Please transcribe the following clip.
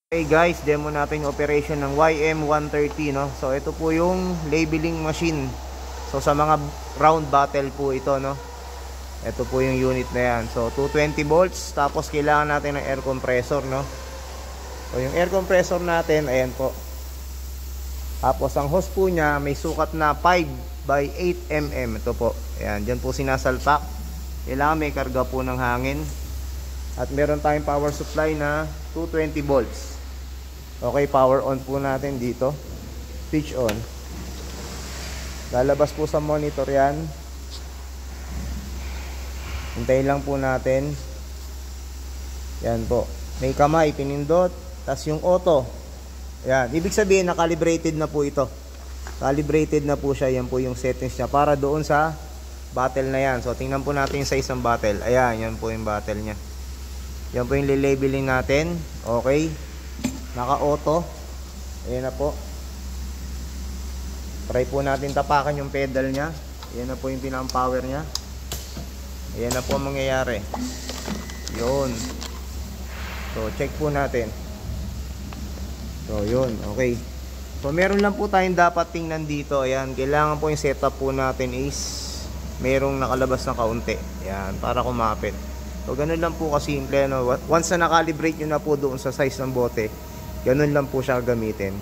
Okay guys, demo natin yung operation ng YM130, no? So ito po yung labeling machine. So sa mga round bottle po ito, no? Ito po yung unit na yan. So 220 volts, tapos kailangan natin ng air compressor, no? So yung air compressor natin, ayan po. Tapos ang hose po niya may sukat na 5 by 8 mm. Ito po. Ayan, dyan po sinasalpak. Kailangan may karga po ng hangin. At meron tayong power supply na 220 volts. Okay, power on po natin dito. Switch on. Lalabas po sa monitor yan. Hintayin lang po natin. Yan po. May kamay, pinindot. Tas yung auto. Yan. Ibig sabihin, na-calibrated na po ito. Calibrated na po siya. Yan po yung settings niya. Para doon sa bottle na yan. So, tingnan po natin yung size ng bottle. Ayan, yan po yung bottle niya. Yan po yung lilabeling natin. Okay. Naka-auto. Ayan na po. Try po natin tapakan yung pedal nya. Ayan na po yung pinaka-power nya. Ayan na po ang mangyayari. Yun. So, check po natin. So, yun. Okay. So, meron lang po tayong dapat tingnan dito. Ayan. Kailangan po yung setup po natin is merong nakalabas na kaunti. Ayan. Para kumapit. So, ganun lang po kasimple. No? Once na nakalibrate nyo na po doon sa size ng bote, ganun lang po siya gamitin.